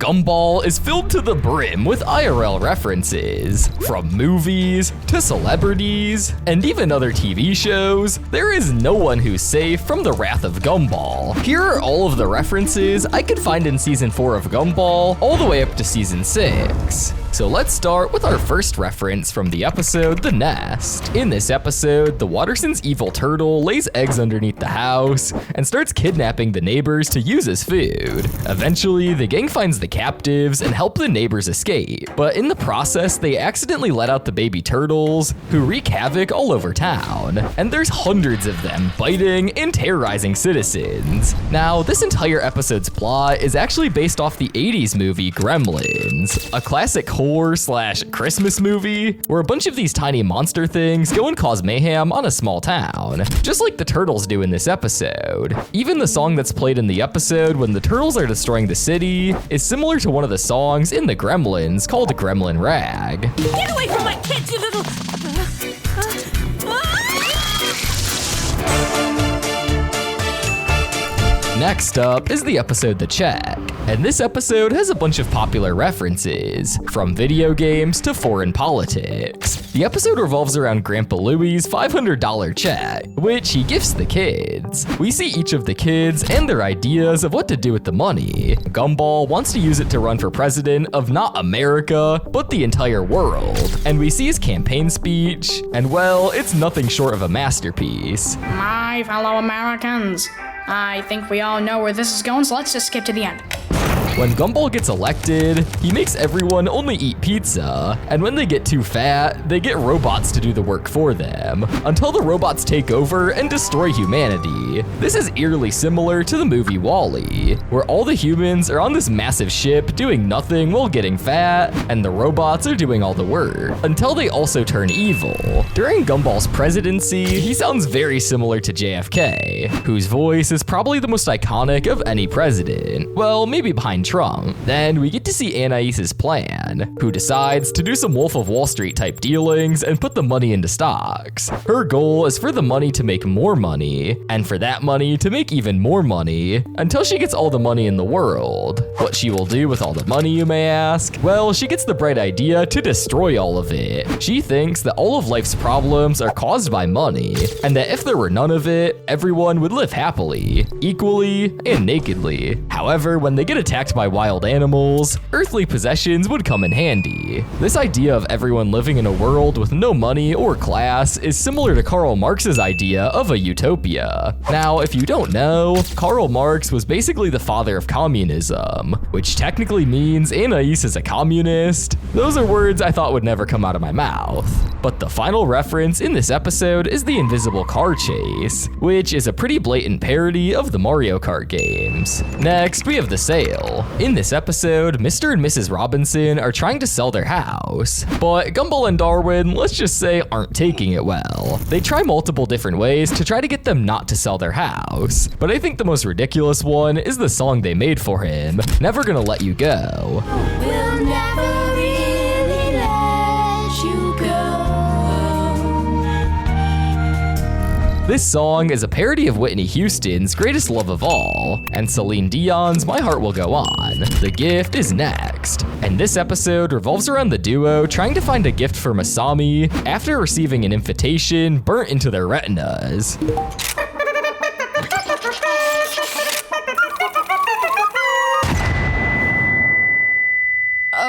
Gumball is filled to the brim with IRL references. From movies to celebrities and even other TV shows, there is no one who's safe from the wrath of Gumball. Here are all of the references I could find in season 4 of Gumball all the way up to season 6. So let's start with our first reference from the episode The Nest. In this episode, the Watterson's evil turtle lays eggs underneath the house and starts kidnapping the neighbors to use as food. Eventually, the gang finds the captives and help the neighbors escape, but in the process, they accidentally let out the baby turtles, who wreak havoc all over town, and there's hundreds of them biting and terrorizing citizens. Now, this entire episode's plot is actually based off the 80s movie Gremlins, a classic horror/Christmas movie where a bunch of these tiny monster things go and cause mayhem on a small town, just like the turtles do in this episode. Even the song that's played in the episode when the turtles are destroying the city is similar to one of the songs in the Gremlins called Gremlin Rag. Get away from my kids, you little... Next up is the episode The Check, and this episode has a bunch of popular references, from video games to foreign politics. The episode revolves around Grandpa Louie's $500 check, which he gifts the kids. We see each of the kids and their ideas of what to do with the money. Gumball wants to use it to run for president of not America, but the entire world. And we see his campaign speech, and well, it's nothing short of a masterpiece. My fellow Americans, I think we all know where this is going, so let's just skip to the end. When Gumball gets elected, he makes everyone only eat pizza, and when they get too fat, they get robots to do the work for them, until the robots take over and destroy humanity. This is eerily similar to the movie WALL-E, where all the humans are on this massive ship doing nothing while getting fat, and the robots are doing all the work, until they also turn evil. During Gumball's presidency, he sounds very similar to JFK, whose voice is probably the most iconic of any president. Well, maybe behind Trump. Then we get to see Anais's plan, who decides to do some Wolf of Wall Street type dealings and put the money into stocks. Her goal is for the money to make more money, and for that money to make even more money, until she gets all the money in the world. What she will do with all the money, you may ask? Well, she gets the bright idea to destroy all of it. She thinks that all of life's problems are caused by money, and that if there were none of it, everyone would live happily, equally, and nakedly. However, when they get attacked by wild animals, earthly possessions would come in handy. This idea of everyone living in a world with no money or class is similar to Karl Marx's idea of a utopia. Now, if you don't know, Karl Marx was basically the father of communism, which technically means Anais is a communist. Those are words I thought would never come out of my mouth. But the final reference in this episode is the invisible car chase, which is a pretty blatant parody of the Mario Kart games. Next, we have the sale. In this episode, Mr. and Mrs. Robinson are trying to sell their house, but Gumball and Darwin, let's just say, aren't taking it well. They try multiple different ways to try to get them not to sell their house, but I think the most ridiculous one is the song they made for him, Never Gonna Let You Go. We'll never really let you go. This song is a parody of Whitney Houston's Greatest Love of All, and Celine Dion's My Heart Will Go On. The gift is next. And this episode revolves around the duo trying to find a gift for Masami after receiving an invitation burnt into their retinas.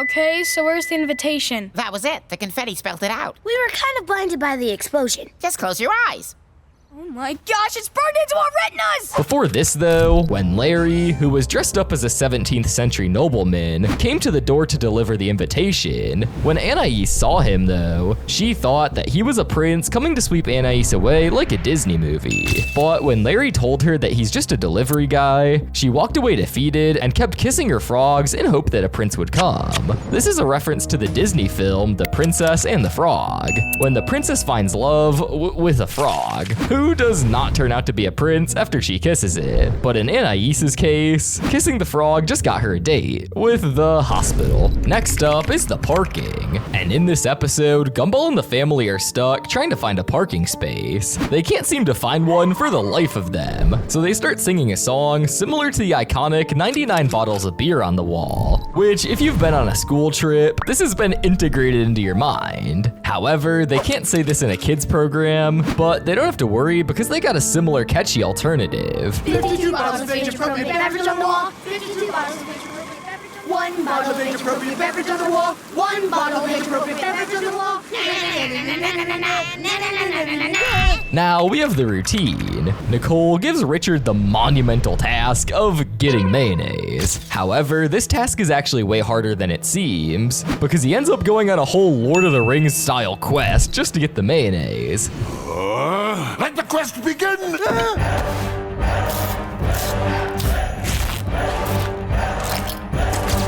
Okay, so where's the invitation? That was it. The confetti spelled it out. We were kind of blinded by the explosion. Just close your eyes. Oh my gosh, it's burned into our retinas! Before this though, when Larry, who was dressed up as a 17th century nobleman, came to the door to deliver the invitation, when Anais saw him though, she thought that he was a prince coming to sweep Anais away like a Disney movie. But when Larry told her that he's just a delivery guy, she walked away defeated and kept kissing her frogs in hope that a prince would come. This is a reference to the Disney film The princess and the frog. When the princess finds love with a frog, who does not turn out to be a prince after she kisses it? But in Anais' case, kissing the frog just got her a date with the hospital. Next up is the parking. And in this episode, Gumball and the family are stuck trying to find a parking space. They can't seem to find one for the life of them, so they start singing a song similar to the iconic 99 bottles of beer on the wall, which if you've been on a school trip, this has been integrated into your mind. However, they can't say this in a kids program, but they don't have to worry because they got a similar catchy alternative. 52 bottles of age-appropriate beverage on the wall. 52 bottles of age-appropriate beverage on the wall. 1 bottle of age-appropriate beverage on the wall. 1 bottle of age-appropriate beverage on the wall. Now we have the routine. Nicole gives Richard the monumental task of getting mayonnaise. However, this task is actually way harder than it seems, because he ends up going on a whole Lord of the Rings style quest just to get the mayonnaise. Let the quest begin!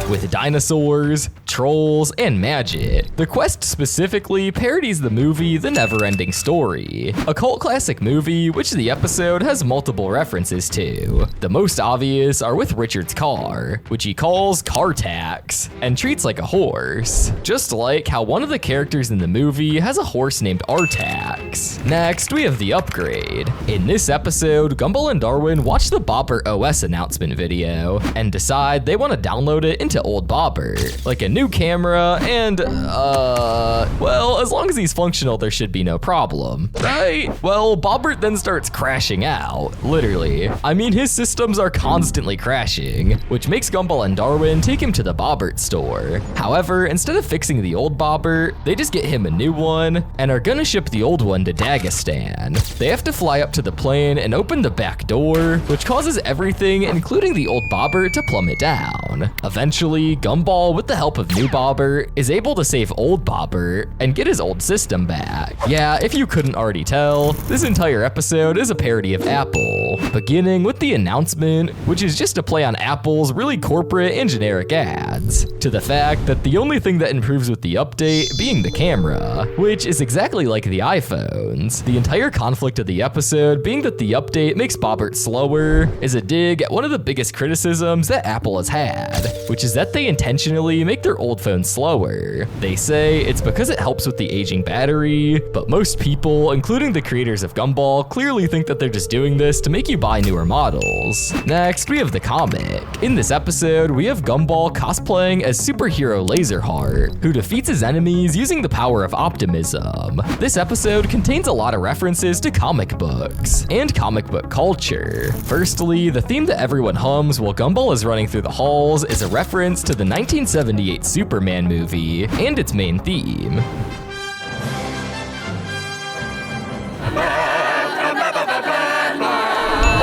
With dinosaurs, trolls, and magic. The quest specifically parodies the movie The Never-Ending Story, a cult classic movie which the episode has multiple references to. The most obvious are with Richard's car, which he calls car tax, and treats like a horse, just like how one of the characters in the movie has a horse named Artax. Next, we have the upgrade. In this episode, Gumball and Darwin watch the Bobbert OS announcement video and decide they want to download it into old Bobbert, like a new camera and, well, as long as he's functional, there should be no problem, right? Well, Bobbert then starts crashing out, literally. I mean, his systems are constantly crashing, which makes Gumball and Darwin take him to the Bobbert store. However, instead of fixing the old Bobbert, they just get him a new one and are gonna ship the old one to Dagestan. They have to fly up to the plane and open the back door, which causes everything, including the old Bobbert, to plummet down. Eventually, Gumball, with the help of new Bobbert, is able to save old Bobbert and get his old system back. Yeah, if you couldn't already tell, this entire episode is a parody of Apple, beginning with the announcement, which is just a play on Apple's really corporate and generic ads, to the fact that the only thing that improves with the update being the camera, which is exactly like the iPhones. The entire conflict of the episode being that the update makes Bobbert slower is a dig at one of the biggest criticisms that Apple has had, which is that they intentionally make their old phones slower. They say it's because it helps with the aging battery, but most people, including the creators of Gumball, clearly think that they're just doing this to make you buy newer models. Next, we have the comic. In this episode, we have Gumball cosplaying as superhero Laserheart, who defeats his enemies using the power of optimism. This episode contains a lot of references to comic books and comic book culture. Firstly, the theme that everyone hums while Gumball is running through the halls is a reference to the 1978 Superman movie and its main theme.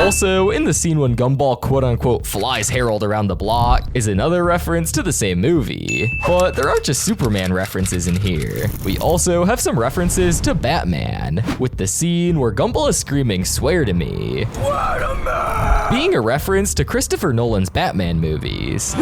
Also, in the scene when Gumball quote-unquote flies Harold around the block is another reference to the same movie. But there aren't just Superman references in here. We also have some references to Batman, with the scene where Gumball is screaming, "Swear to me," being a reference to Christopher Nolan's Batman movies.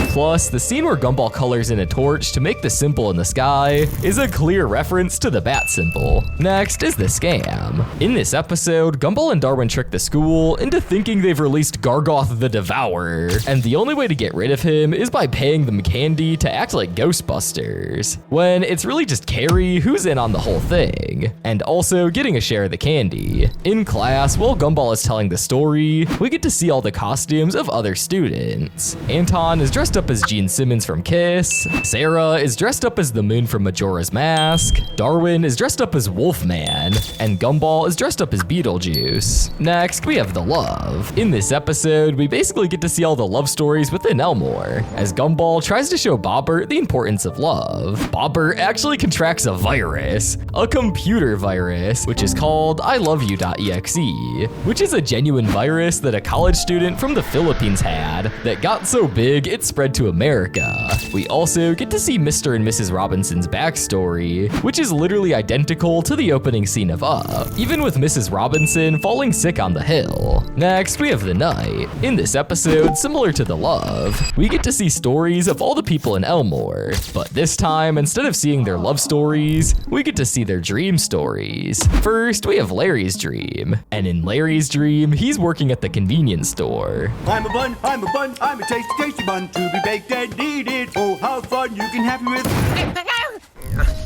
Plus, the scene where Gumball colors in a torch to make the symbol in the sky is a clear reference to the bat symbol. Next is the scam. In this episode, Gumball and Darwin trick the school into thinking they've released Gargoth the Devourer, and the only way to get rid of him is by paying them candy to act like Ghostbusters, when it's really just Carrie who's in on the whole thing, and also getting a share of the candy. In class, while Gumball is telling the story, we get to see all the costumes of other students. Anton is dressed up as Gene Simmons from Kiss, Sarah is dressed up as the Moon from Majora's Mask, Darwin is dressed up as Wolfman, and Gumball is dressed up as Beetlejuice. Next, we have the love. In this episode, we basically get to see all the love stories within Elmore, as Gumball tries to show Bobbert the importance of love. Bobbert actually contracts a virus, a computer virus, which is called ILoveYou.exe, which is a genuine virus that a college student from the Philippines had that got so big it spread to America. We also get to see Mr. and Mrs. Robinson's backstory, which is literally identical to the opening scene of Up, even with Mrs. Robinson falling sick on the hill. Next, we have the night. In this episode, similar to The Love, we get to see stories of all the people in Elmore, but this time, instead of seeing their love stories, we get to see their dream stories. First, we have Larry's dream, and in Larry's dream, he's working at the convenience store. I'm a bun, I'm a tasty, tasty bun to be baked and eaten. Oh, how fun you can have me with.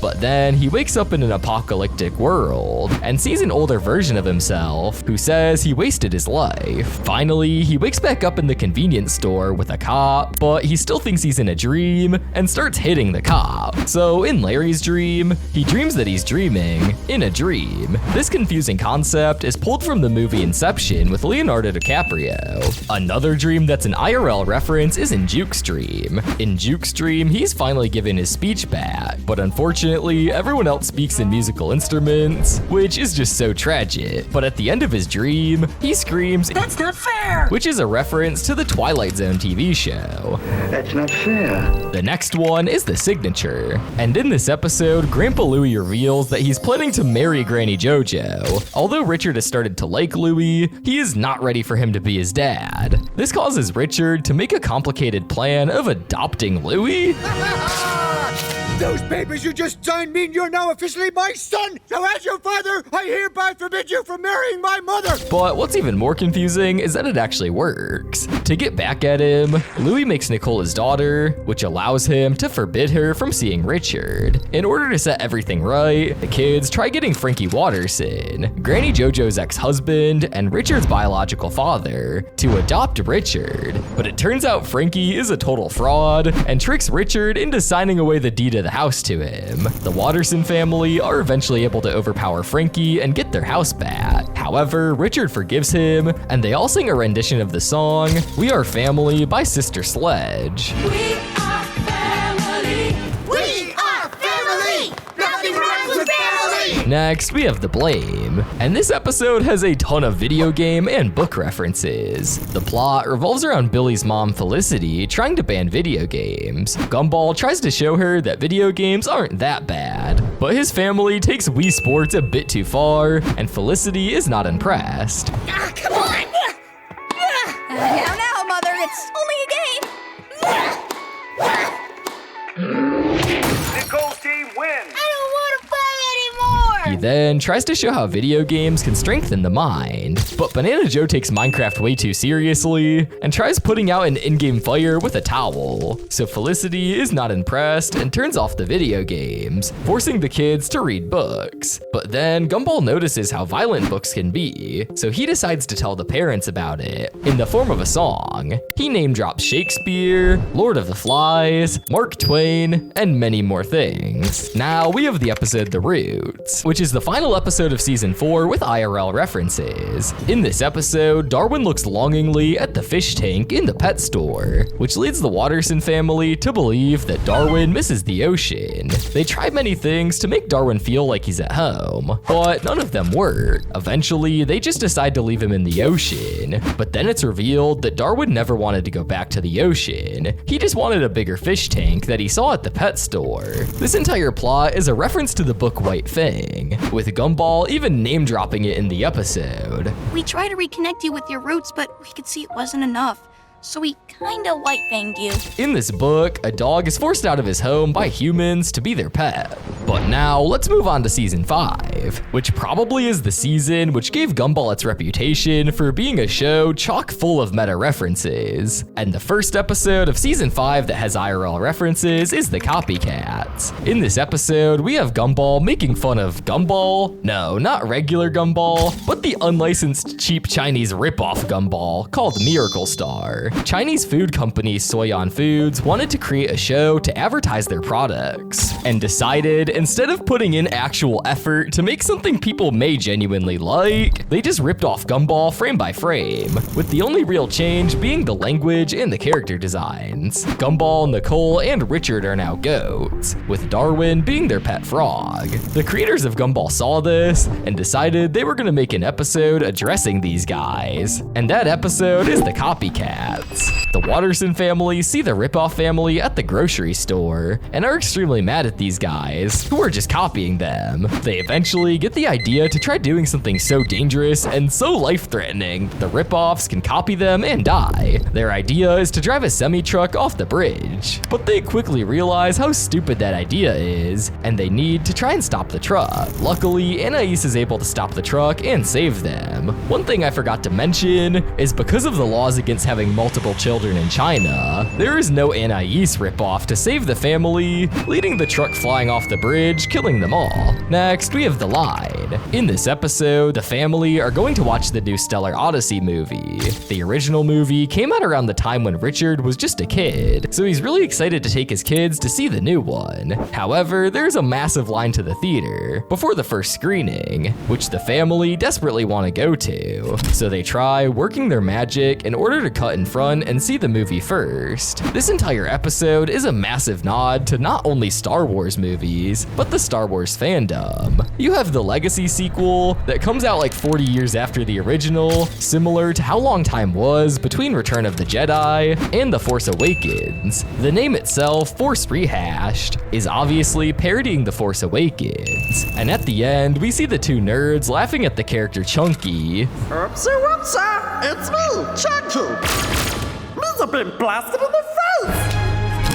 But then he wakes up in an apocalyptic world and sees an older version of himself who says he wasted his life. Finally, he wakes back up in the convenience store with a cop, but he still thinks he's in a dream and starts hitting the cop. So in Larry's dream, he dreams that he's dreaming in a dream. This confusing concept is pulled from the movie Inception with Leonardo DiCaprio. Another dream that's an IRL reference is in Juke's dream. In Juke's dream, he's finally given his speech back, but unfortunately, everyone else speaks in musical instruments, which is just so tragic. But at the end of his dream, he screams, "That's not fair!" which is a reference to the Twilight Zone TV show. That's not fair. The next one is the signature. And in this episode, Grandpa Louie reveals that he's planning to marry Granny JoJo. Although Richard has started to like Louie, he is not ready for him to be his dad. This causes Richard to make a complicated plan of adopting Louie. Those papers you just signed mean you're now officially my son. So as your father, I hereby forbid you from marrying my mother. But what's even more confusing is that it actually works. To get back at him, Louie makes Nicole his daughter, which allows him to forbid her from seeing Richard. In order to set everything right, the kids try getting Frankie Watterson, Granny JoJo's ex-husband and Richard's biological father, to adopt Richard. But it turns out Frankie is a total fraud and tricks Richard into signing away the deed of the house to him. The Watterson family are eventually able to overpower Frankie and get their house back. However, Richard forgives him, and they all sing a rendition of the song "We Are Family" by Sister Sledge. We are family. We are family. Nothing rhymes with family. Next, we have The Blame, and this episode has a ton of video game and book references. The plot revolves around Billy's mom, Felicity, trying to ban video games. Gumball tries to show her that video games aren't that bad, but his family takes Wii Sports a bit too far, and Felicity is not impressed. Come on. Now, Mother, it's only a game. Nicole's team wins. I don't want to play anymore. He then tries to show how video games can strengthen the mind, but Banana Joe takes Minecraft way too seriously and tries putting out an in-game fire with a towel. So Felicity is not impressed and turns off the video games, forcing the kids to read books. But then Gumball notices how violent books can be, so he decides to tell the parents about it in the form of a song. He name drops Shakespeare, Lord of the Flies, Mark Twain, and many more things. Now we have the episode The Roots, which is the final episode of season 4 with IRL references. In this episode, Darwin looks longingly at the fish tank in the pet store, which leads the Watterson family to believe that Darwin misses the ocean. They try many things to make Darwin feel like he's at home, but none of them work. Eventually, they just decide to leave him in the ocean, but then it's revealed that Darwin never wanted to go back to the ocean. He just wanted a bigger fish tank that he saw at the pet store. This entire plot is a reference to the book White Fang, with Gumball even name dropping it in the episode. We tried to reconnect you with your roots, but we could see it wasn't enough. So we kinda white-fanged you. In this book, a dog is forced out of his home by humans to be their pet. But now, let's move on to season 5, which probably is the season which gave Gumball its reputation for being a show chock full of meta references. And the first episode of season 5 that has IRL references is the Copycats. In this episode, we have Gumball making fun of Gumball. No, not regular Gumball, but the unlicensed cheap Chinese ripoff Gumball called Miracle Star. Chinese food company Soyan Foods wanted to create a show to advertise their products, and decided instead of putting in actual effort to make make something people may genuinely like, they just ripped off Gumball frame by frame, with the only real change being the language and the character designs. Gumball, Nicole, and Richard are now goats, with Darwin being their pet frog. The creators of Gumball saw this and decided they were gonna make an episode addressing these guys, and that episode is the Copycats. The Watterson family see the ripoff family at the grocery store and are extremely mad at these guys, who are just copying them. They eventually get the idea to try doing something so dangerous and so life-threatening the ripoffs can copy them and die. Their idea is to drive a semi-truck off the bridge, but they quickly realize how stupid that idea is, and they need to try and stop the truck. Luckily, Anais is able to stop the truck and save them. One thing I forgot to mention is because of the laws against having multiple children in China, there is no Anais ripoff to save the family, leading the truck flying off the bridge, killing them all. Next, we have The Line. In this episode, the family are going to watch the new Stellar Odyssey movie. The original movie came out around the time when Richard was just a kid, so he's really excited to take his kids to see the new one. However, there's a massive line to the theater before the first screening, which the family desperately want to go to. So they try working their magic in order to cut in front and see the movie first. This entire episode is a massive nod to not only Star Wars movies, but the Star Wars fandom. You have the Legacy sequel that comes out like 40 years after the original, similar to how long time was between Return of the Jedi and The Force Awakens. The name itself, Force Rehashed, is obviously parodying The Force Awakens. And at the end, we see the two nerds laughing at the character Chunky. Oopsie whoopsie, it's me, Chunky. Me's been blasted in the face.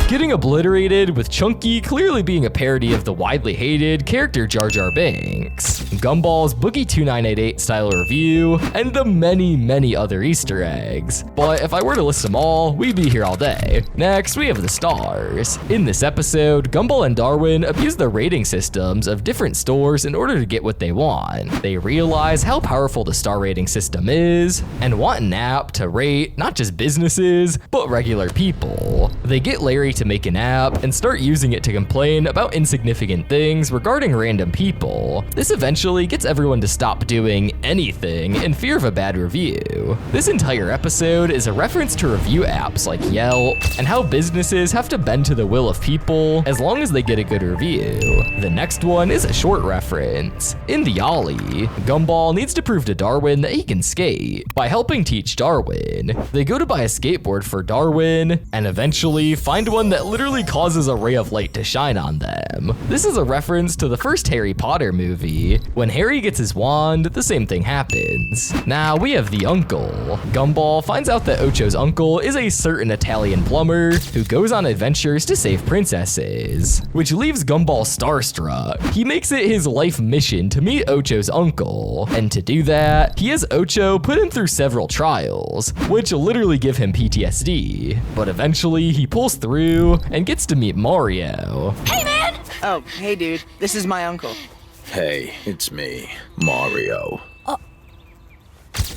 Getting obliterated, with Chunky clearly being a parody of the widely hated character Jar Jar Binks, Gumball's Boogie 2988 style review, and the many other Easter eggs. But if I were to list them all, we'd be here all day. Next, we have the stars. In this episode, Gumball and Darwin abuse the rating systems of different stores in order to get what they want. They realize how powerful the star rating system is, and want an app to rate not just businesses, but regular people. They get Larry to make an app and start using it to complain about insignificant things regarding random people. This eventually gets everyone to stop doing anything in fear of a bad review. This entire episode is a reference to review apps like Yelp and how businesses have to bend to the will of people as long as they get a good review. The next one is a short reference. In the Ollie, Gumball needs to prove to Darwin that he can skate by helping teach Darwin. They go to buy a skateboard for Darwin and eventually find one that literally causes a ray of light to shine on them. This is a reference to the first Harry Potter movie. When Harry gets his wand, the same thing happens. Now we have the uncle. Gumball finds out that Ocho's uncle is a certain Italian plumber who goes on adventures to save princesses, which leaves Gumball starstruck. He makes it his life mission to meet Ocho's uncle, and to do that, he has Ocho put him through several trials, which literally give him PTSD. But eventually he pulls through and gets to meet Mario. Hey, man! Oh, hey, dude. This is my uncle. Hey, it's me, Mario.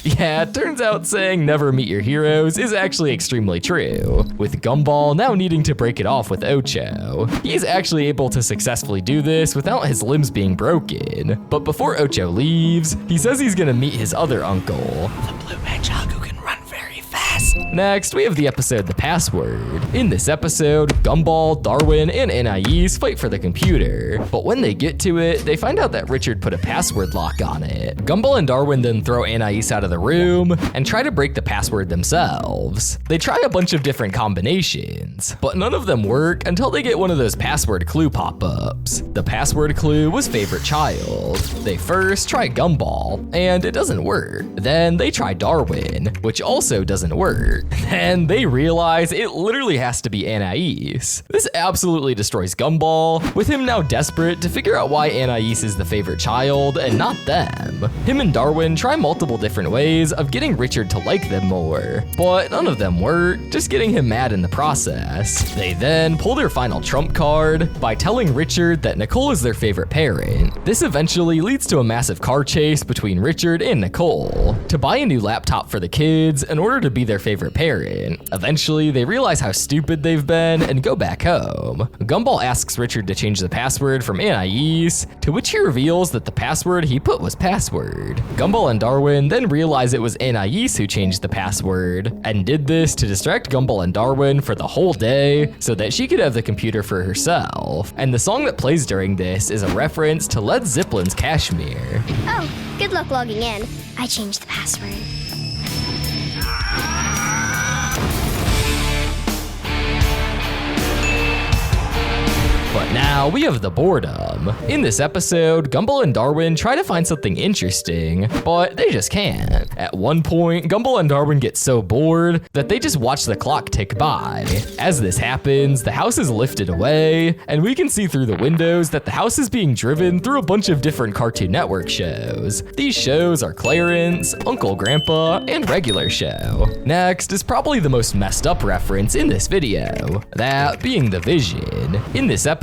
Yeah, it turns out saying never meet your heroes is actually extremely true, with Gumball now needing to break it off with Ocho. He's actually able to successfully do this without his limbs being broken, but before Ocho leaves, he says he's gonna meet his other uncle, The blue hedgehog who can run very fast. Next, we have the episode The Password. In this episode, Gumball, Darwin, and Anais fight for the computer, but when they get to it, they find out that Richard put a password lock on it. Gumball and Darwin then throw Anais out of the room and try to break the password themselves. They try a bunch of different combinations, but none of them work until they get one of those password clue pop-ups. The password clue was favorite child. They first try Gumball, and it doesn't work. Then they try Darwin, which also doesn't work. Then they realize it literally has to be Anais. This absolutely destroys Gumball, with him now desperate to figure out why Anais is the favorite child and not them. Him and Darwin try multiple different ways of getting Richard to like them more, but none of them work, just getting him mad in the process. They then pull their final trump card by telling Richard that Nicole is their favorite parent. This eventually leads to a massive car chase between Richard and Nicole to buy a new laptop for the kids in order to be their favorite a parent. Eventually, they realize how stupid they've been and go back home. Gumball asks Richard to change the password from Anais, to which he reveals that the password he put was password. Gumball and Darwin then realize it was Anais who changed the password, and did this to distract Gumball and Darwin for the whole day so that she could have the computer for herself. And the song that plays during this is a reference to Led Zeppelin's Kashmir. Oh, good luck logging in. I changed the password. But now we have the boredom. In this episode, Gumball and Darwin try to find something interesting, but they just can't. At one point, Gumball and Darwin get so bored that they just watch the clock tick by. As this happens, the house is lifted away, and we can see through the windows that the house is being driven through a bunch of different Cartoon Network shows. These shows are Clarence, Uncle Grandpa, and Regular Show. Next is probably the most messed up reference in this video, that being the Vision. In this episode,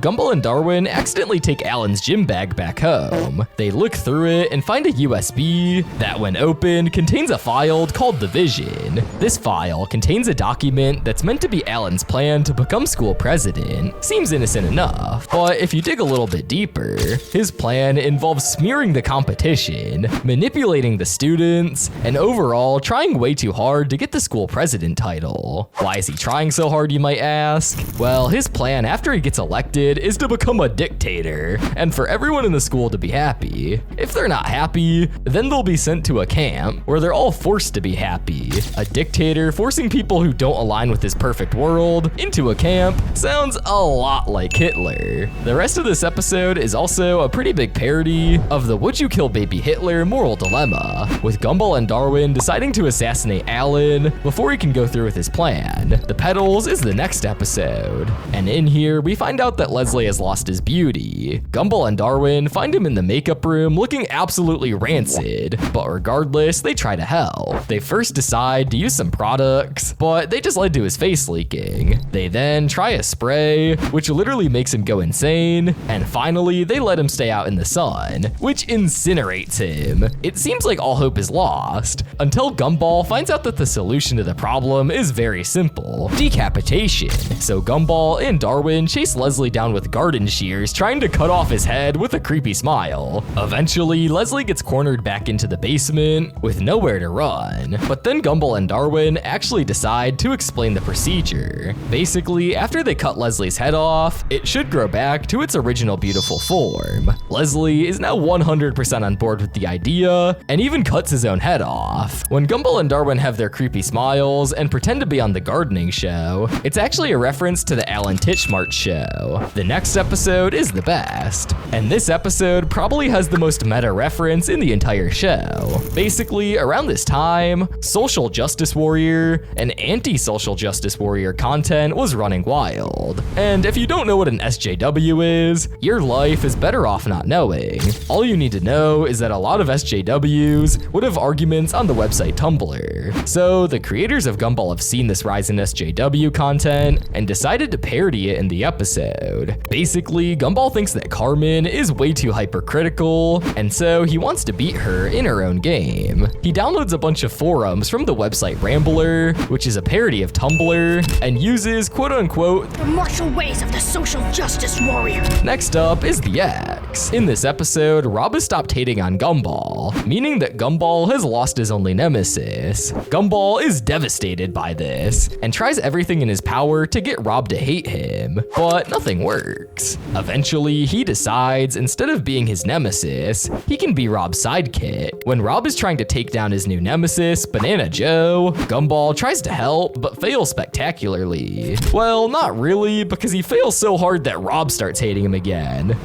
Gumball and Darwin accidentally take Alan's gym bag back home. They look through it and find a USB that, when opened, contains a file called the Vision. This file contains a document that's meant to be Alan's plan to become school president. Seems innocent enough, but if you dig a little bit deeper, his plan involves smearing the competition, manipulating the students, and overall trying way too hard to get the school president title. Why is he trying so hard, you might ask? Well, his plan after he gets elected is to become a dictator, and for everyone in the school to be happy. If they're not happy, then they'll be sent to a camp where they're all forced to be happy. A dictator forcing people who don't align with his perfect world into a camp sounds a lot like Hitler. The rest of this episode is also a pretty big parody of the "Would you kill baby Hitler" moral dilemma, with Gumball and Darwin deciding to assassinate Alan before he can go through with his plan. The Petals is the next episode, and in here we find out that Leslie has lost his beauty. Gumball and Darwin find him in the makeup room looking absolutely rancid, but regardless, they try to help. They first decide to use some products, but they just led to his face leaking. They then try a spray, which literally makes him go insane, and finally, they let him stay out in the sun, which incinerates him. It seems like all hope is lost, until Gumball finds out that the solution to the problem is very simple: decapitation. So Gumball and Darwin chase Leslie down with garden shears, trying to cut off his head with a creepy smile. Eventually, Leslie gets cornered back into the basement with nowhere to run. But then Gumball and Darwin actually decide to explain the procedure. Basically, after they cut Leslie's head off, it should grow back to its original beautiful form. Leslie is now 100% on board with the idea, and even cuts his own head off. When Gumball and Darwin have their creepy smiles and pretend to be on the gardening show, it's actually a reference to the Alan Titchmarsh show. The next episode is the best, and this episode probably has the most meta reference in the entire show. Basically, around this time, social justice warrior and anti-social justice warrior content was running wild. And if you don't know what an SJW is, your life is better off not knowing. All you need to know is that a lot of SJWs would have arguments on the website Tumblr. So the creators of Gumball have seen this rise in SJW content and decided to parody it in the episode. Basically, Gumball thinks that Carmen is way too hypercritical, and so he wants to beat her in her own game. He downloads a bunch of forums from the website Rambler, which is a parody of Tumblr, and uses quote-unquote the martial ways of the social justice warrior. Next up is the X. In this episode, Rob has stopped hating on Gumball, meaning that Gumball has lost his only nemesis. Gumball is devastated by this, and tries everything in his power to get Rob to hate him, but nothing works. Eventually, he decides instead of being his nemesis, he can be Rob's sidekick. When Rob is trying to take down his new nemesis, Banana Joe, Gumball tries to help, but fails spectacularly. Well, not really, because he fails so hard that Rob starts hating him again.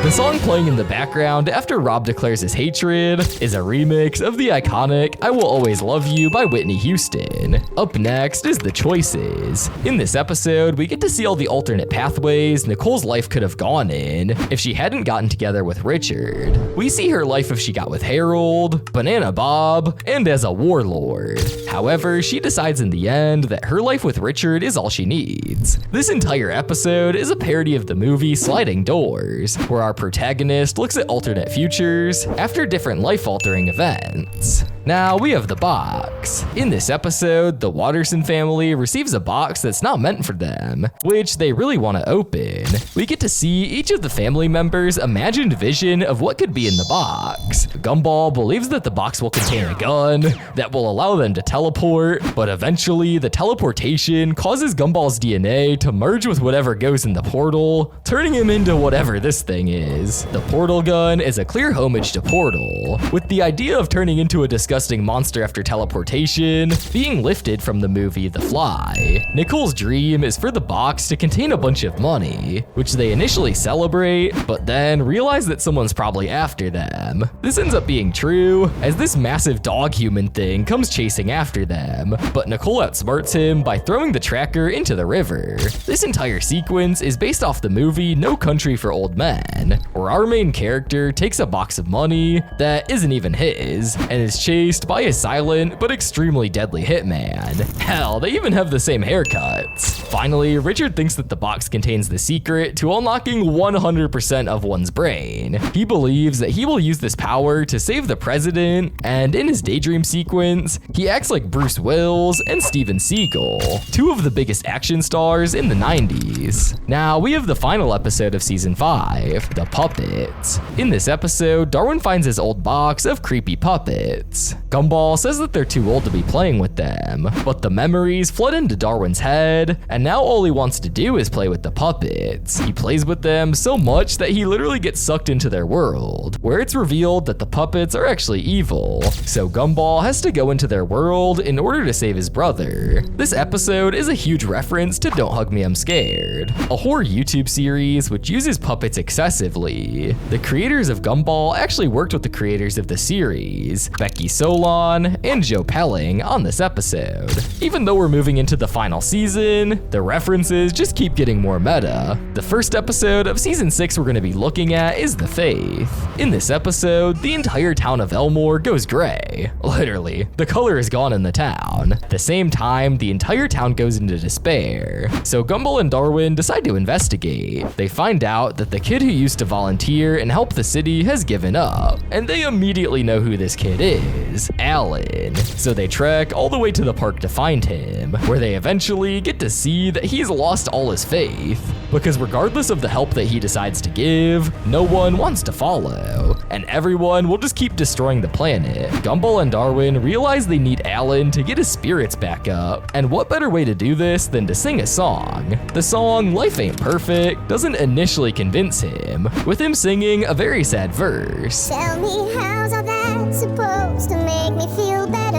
The song playing in the background after Rob declares his hatred is a remix of the iconic "I Will Always Love You" by Whitney Houston. Up next is The Choices. In this episode, we get to see all the alternate pathways Nicole's life could have gone in if she hadn't gotten together with Richard. We see her life if she got with Harold, Banana Bob, and as a warlord. However, she decides in the end that her life with Richard is all she needs. This entire episode is a parody of the movie Sliding Doors, where our our protagonist looks at alternate futures after different life-altering events. Now we have the box. In this episode, the Watterson family receives a box that's not meant for them, which they really want to open. We get to see each of the family members' imagined vision of what could be in the box. Gumball believes that the box will contain a gun that will allow them to teleport, but eventually the teleportation causes Gumball's DNA to merge with whatever goes in the portal, turning him into whatever this thing is. The portal gun is a clear homage to Portal, with the idea of turning into a disgusting monster after teleportation being lifted from the movie The Fly. Nicole's dream is for the box to contain a bunch of money, which they initially celebrate, but then realize that someone's probably after them. This ends up being true, as this massive dog human thing comes chasing after them, but Nicole outsmarts him by throwing the tracker into the river. This entire sequence is based off the movie No Country for Old Men, where our main character takes a box of money that isn't even his, and is chased by a silent but extremely deadly hitman. Hell, they even have the same haircuts. Finally, Richard thinks that the box contains the secret to unlocking 100% of one's brain. He believes that he will use this power to save the president, and in his daydream sequence, he acts like Bruce Willis and Steven Seagal, two of the biggest action stars in the 90s. Now, we have the final episode of season 5, The Puppets. In this episode, Darwin finds his old box of creepy puppets. Gumball says that they're too old to be playing with them, but the memories flood into Darwin's head, and now all he wants to do is play with the puppets. He plays with them so much that he literally gets sucked into their world, where it's revealed that the puppets are actually evil. So Gumball has to go into their world in order to save his brother. This episode is a huge reference to Don't Hug Me, I'm Scared, a horror YouTube series which uses puppets excessively. The creators of Gumball actually worked with the creators of the series, Becky Solon and Joe Pelling, on this episode. Even though we're moving into the final season, the references just keep getting more meta. The first episode of season 6 we're going to be looking at is The Faith. In this episode, the entire town of Elmore goes gray. Literally, the color is gone in the town. At the same time, the entire town goes into despair. So Gumball and Darwin decide to investigate. They find out that the kid who used to volunteer and help the city has given up, and they immediately know who this kid is, Alan. So they trek all the way to the park to find him, where they eventually get to see that he's lost all his faith, because regardless of the help that he decides to give, no one wants to follow, and everyone will just keep destroying the planet. Gumball and Darwin realize they need Alan to get his spirits back up, and what better way to do this than to sing a song? The song Life Ain't Perfect doesn't initially convince him, with him singing a very sad verse. Tell me, how's all that supposed to make me feel better?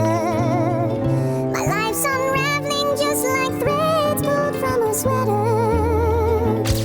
My life's unraveling just like threads pulled from a sweater.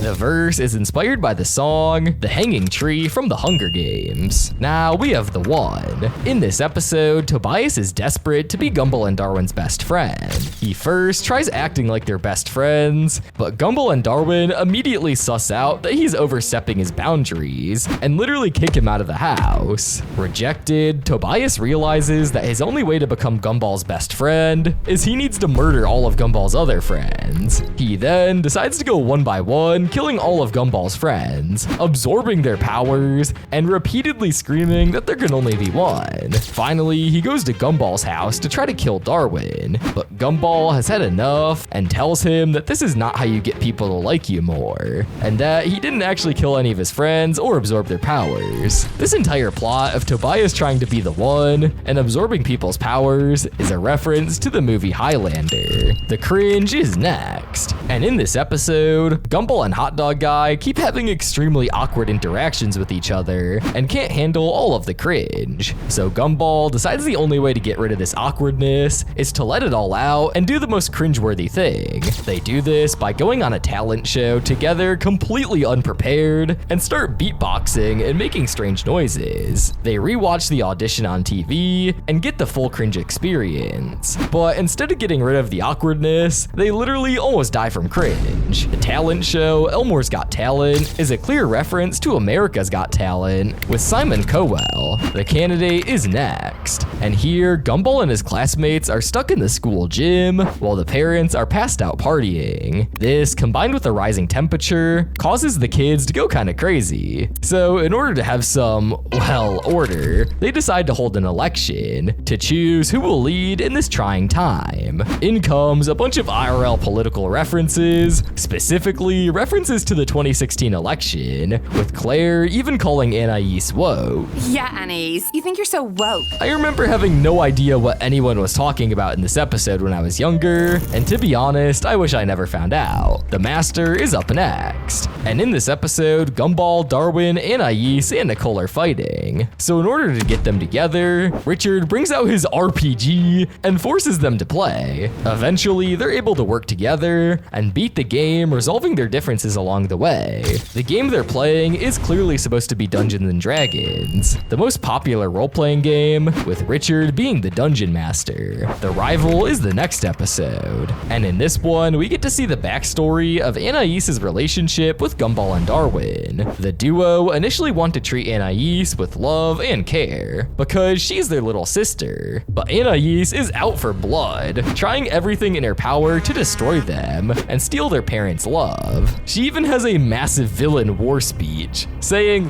The verse is inspired by the song The Hanging Tree from The Hunger Games. Now we have the one. In this episode, Tobias is desperate to be Gumball and Darwin's best friend. He first tries acting like they're best friends, but Gumball and Darwin immediately suss out that he's overstepping his boundaries and literally kick him out of the house. Rejected, Tobias realizes that his only way to become Gumball's best friend is he needs to murder all of Gumball's other friends. He then decides to go one by one, killing all of Gumball's friends, absorbing their powers, and repeatedly screaming that there can only be one. Finally, he goes to Gumball's house to try to kill Darwin, but Gumball has had enough and tells him that this is not how you get people to like you more, and that he didn't actually kill any of his friends or absorb their powers. This entire plot of Tobias trying to be the one and absorbing people's powers is a reference to the movie Highlander. The Cringe is next, and in this episode, Gumball and Hot Dog Guy keep having extremely awkward interactions with each other and can't handle all of the cringe. So Gumball decides the only way to get rid of this awkwardness is to let it all out and do the most cringeworthy thing. They do this by going on a talent show together completely unprepared and start beatboxing and making strange noises. They rewatch the audition on TV and get the full cringe experience. But instead of getting rid of the awkwardness, they literally almost die from from Cringe. The talent show Elmore's Got Talent is a clear reference to America's Got Talent with Simon Cowell. The candidate is next. And here, Gumball and his classmates are stuck in the school gym while the parents are passed out partying. This, combined with the rising temperature, causes the kids to go kinda crazy. So in order to have some, well, order, they decide to hold an election to choose who will lead in this trying time. In comes a bunch of IRL political references, specifically references to the 2016 election, with Claire even calling Anais woke. Yeah, Anais, you think you're so woke. I remember having no idea what anyone was talking about in this episode when I was younger, and to be honest, I wish I never found out. The Master is up next. And in this episode, Gumball, Darwin, Anais, and Nicole are fighting. So in order to get them together, Richard brings out his RPG and forces them to play. Eventually, they're able to work together and beat the game, resolving their differences along the way. The game they're playing is clearly supposed to be Dungeons and Dragons, the most popular role-playing game, with Richard being the dungeon master. The rival is the next episode. And in this one, we get to see the backstory of Anais' relationship with Gumball and Darwin. The duo initially want to treat Anais with love and care, because she's their little sister. But Anais is out for blood, trying everything in her power to destroy them and steal their parents' love. She even has a massive villain war speech, saying,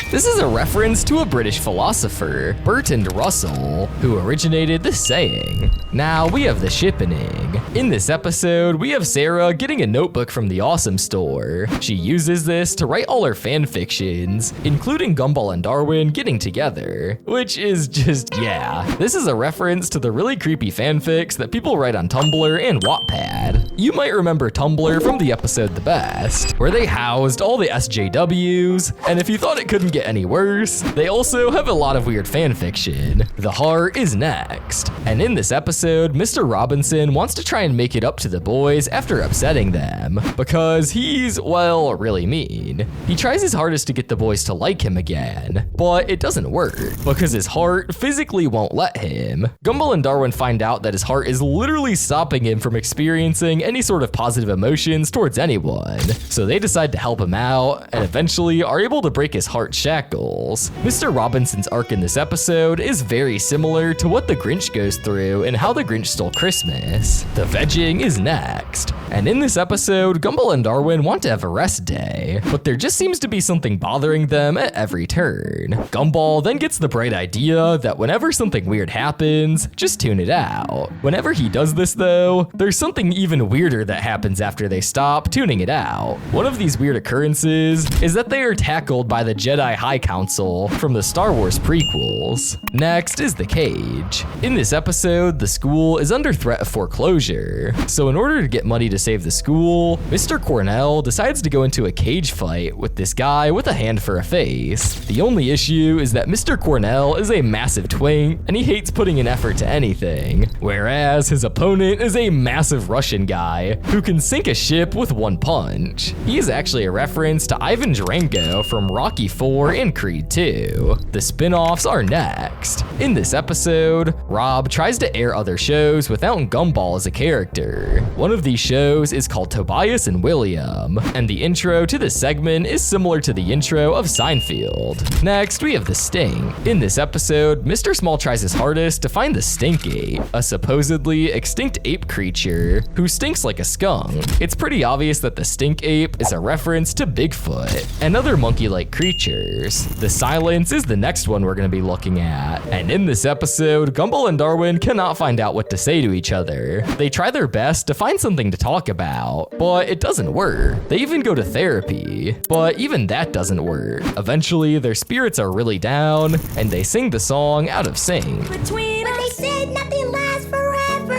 This is a reference to a British philosopher, Bertrand Russell, who originated the saying. Now we have the Shippening. In this episode, we have Sarah getting a notebook from the Awesome Store. She uses this to write all her fan fictions, including Gumball and Darwin getting together, which is just, yeah. This is a reference to the really creepy fanfics that people write on Tumblr and Wattpad. You might remember Tumblr from the episode The Best, where they housed all the SJWs, and if you thought it couldn't get any worse, they also have a lot of weird fanfiction. The Heart is next. And in this episode, Mr. Robinson wants to try and make it up to the boys after upsetting them, because he's, well, really mean. He tries his hardest to get the boys to like him again, but it doesn't work, because his heart physically won't let him. Gumball and Darwin find out that his heart is literally stopping him from experiencing any sort of positive emotions towards anyone, so they decide to help him out, and eventually are able to break his heart shackles. Mr. Robinson's arc in this episode is very similar to what the Grinch goes through in How the Grinch Stole Christmas. The vegging is next. And in this episode, Gumball and Darwin want to have a rest day, but there just seems to be something bothering them at every turn. Gumball then gets the bright idea that whenever something weird happens, just tune it out. Whenever he does this though, there's something even weirder that happens after they stop tuning it out. One of these weird occurrences is that they are tackled by the Jedi High Council from the Star Wars prequels. Next is the cage. In this episode, the school is under threat of foreclosure, so in order to get money to save the school, Mr. Cornell decides to go into a cage fight with this guy with a hand for a face. The only issue is that Mr. Cornell is a massive twink and he hates putting in effort to anything, whereas his opponent is a massive Russian guy who can sink a ship with one punch. He is actually a reference to Ivan Drago from Rocky IV and Creed II. The spin-offs are next. In this episode, Rob tries to air other shows without Gumball as a character. One of these shows is called Tobias and William, and the intro to this segment is similar to the intro of Seinfeld. Next, we have the Sting. In this episode, Mr. Small tries his hardest to find the Stink Ape, a supposedly extinct ape creature who stinks like a skunk. It's pretty obvious that the Stink Ape is a reference to Bigfoot and other monkey-like creatures. The Silence is the next one we're going to be looking at, and in this episode, Gumball and Darwin cannot find out what to say to each other. They try their best to find something to talk about, but it doesn't work. They even go to therapy, but even that doesn't work. Eventually, their spirits are really down, and they sing the song out of sync. Between us, they said nothing lasts forever.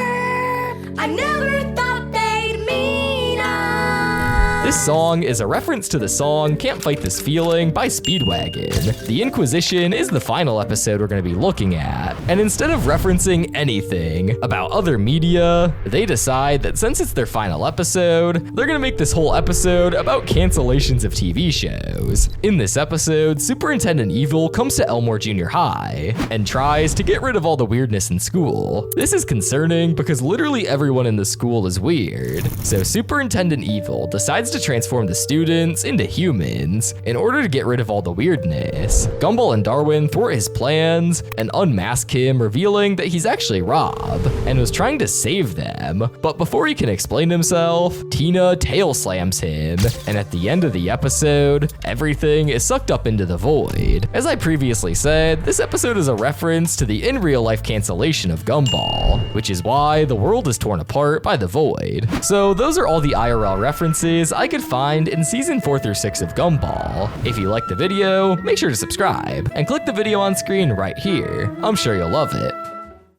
I never thought they'd mean us. This song is a reference to the song Can't Fight This Feeling by Speedwagon. The Inquisition is the final episode we're going to be looking at, and instead of referencing anything about other media, they decide that since it's their final episode, they're going to make this whole episode about cancellations of TV shows. In this episode, Superintendent Evil comes to Elmore Junior High and tries to get rid of all the weirdness in school. This is concerning because literally everyone in the school is weird. So Superintendent Evil decides to transform the students into humans in order to get rid of all the weirdness. Gumball and Darwin thwart his plans and unmask him, revealing that he's actually Rob and was trying to save them. But before he can explain himself, Tina tail slams him, and at the end of the episode, everything is sucked up into the void. As I previously said, this episode is a reference to the in real life cancellation of Gumball, which is why the world is torn apart by the void. So those are all the IRL references I could find in season 4 through 6 of Gumball. If you liked the video, make sure to subscribe and click the video on screen right here. I'm sure you'll love it.